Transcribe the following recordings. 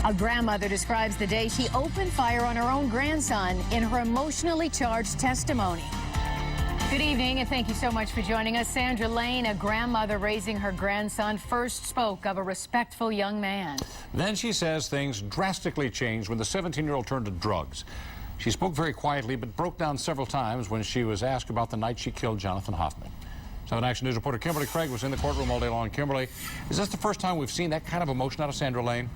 A grandmother describes the day she opened fire on her own grandson in her emotionally charged testimony. Good evening, and thank you so much for joining us. Sandra Lane, a grandmother raising her grandson, first spoke of a respectful young man. Then she says things drastically changed when the 17-year-old turned to drugs. She spoke very quietly, but broke down several times when she was asked about the night she killed Jonathan Hoffman. 7 Action News reporter Kimberly Craig was in the courtroom all day long. Kimberly, is this the first time we've seen that kind of emotion out of Sandra Lane?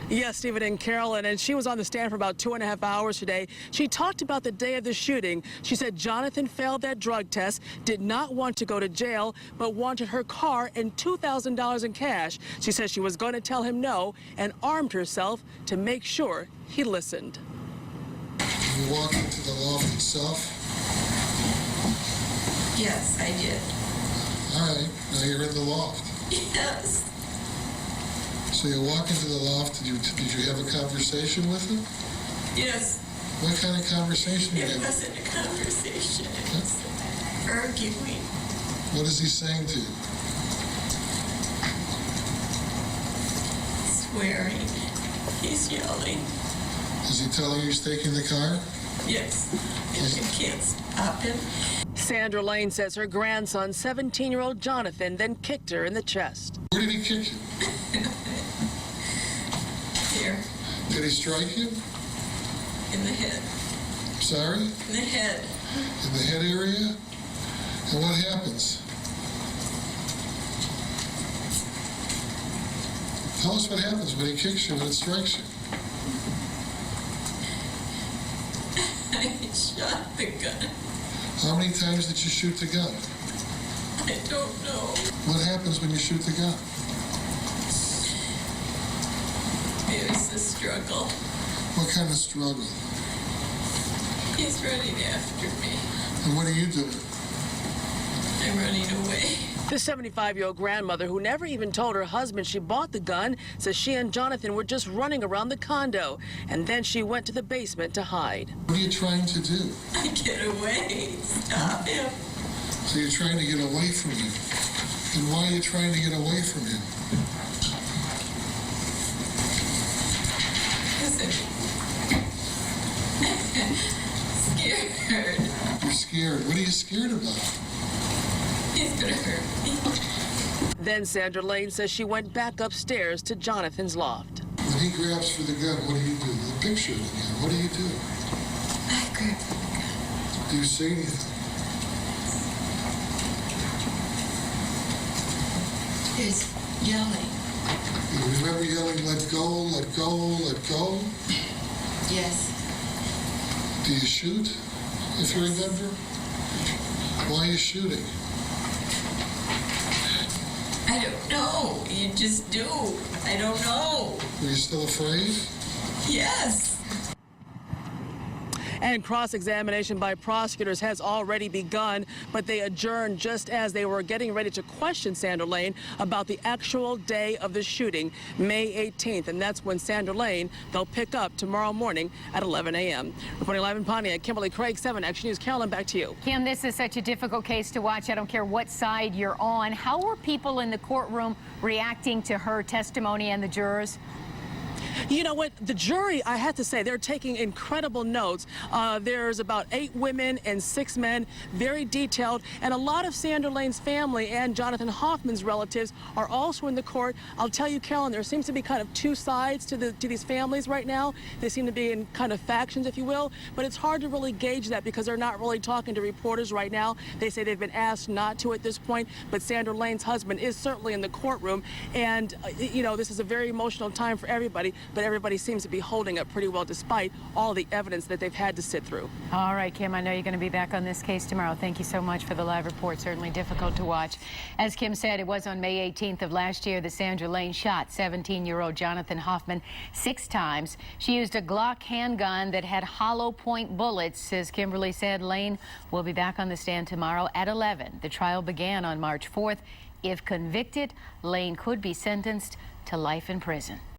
Yes, Stephen and Carolyn, and she was on the stand for about 2.5 hours today. She talked about the day of the shooting. She said Jonathan failed that drug test, did not want to go to jail, but wanted her car and $2,000 in cash. She said she was going to tell him no and armed herself to make sure he listened. You walked into the loft itself? Yes, I did. All right, now you're in the loft. Yes. So you walk into the loft, did you have a conversation with him? Yes. What kind of conversation did you It have? wasn't a conversation. It was arguing. What is he saying to you? Swearing. He's yelling. Is he telling you he's taking the car? Yes. And you can't stop him. Sandra Lane says her grandson, 17-year-old Jonathan, then kicked her in the chest. Where did he kick you? Here. Did he strike you? In the head. Sorry? In the head. In the head area? And what happens? Tell us what happens when he kicks you, when it strikes you. I shot the gun. How many times did you shoot the gun? I don't know. What happens when you shoot the gun? There's a struggle. What kind of struggle? He's running after me. And what are you doing? I'm running away. The 75-year-old grandmother, who never even told her husband she bought the gun, says she and Jonathan were just running around the condo, and then she went to the basement to hide. What are you trying to do? I get away. Stop him. So you're trying to get away from him. And why are you trying to get away from him? Listen. Scared. You're scared. What are you scared about? He's gonna hurt me. Then Sandra Lane says she went back upstairs to Jonathan's loft. When he grabs for the gun, what do you do? The picture it again. What do you do? I grabbed the gun. Do you say anything? He's yelling. You remember yelling, let go, let go, let go? Yes. Do you shoot, if you remember? Why are you shooting? I don't know. You just do. I don't know. Were you still afraid? Yes. And cross-examination by prosecutors has already begun, but they adjourned just as they were getting ready to question Sandra Lane about the actual day of the shooting, May 18th. And that's when Sandra Lane, they'll pick up tomorrow morning at 11 a.m. Reporting live in Pontiac, Kimberly Craig, 7 Action News. Carolyn, back to you. Kim, this is such a difficult case to watch. I don't care what side you're on. How were people in the courtroom reacting to her testimony and the jurors? You know what? The jury, I have to say, they're taking incredible notes. There's about 8 women and 6 men, very detailed. And a lot of Sandra Lane's family and Jonathan Hoffman's relatives are also in the court. I'll tell you, Carolyn, there seems to be kind of 2 sides to these families right now. They seem to be in kind of factions, if you will. But it's hard to really gauge that because they're not really talking to reporters right now. They say they've been asked not to at this point. But Sandra Lane's husband is certainly in the courtroom. And, you know, this is a very emotional time for everybody. But everybody seems to be holding up pretty well despite all the evidence that they've had to sit through. All right, Kim, I know you're going to be back on this case tomorrow. Thank you so much for the live report. Certainly difficult to watch. As Kim said, it was on May 18th of last year that Sandra Lane shot 17-year-old Jonathan Hoffman 6 times. She used a Glock handgun that had hollow point bullets. As Kimberly said, Lane will be back on the stand tomorrow at 11. The trial began on March 4th. If convicted, Lane could be sentenced to life in prison.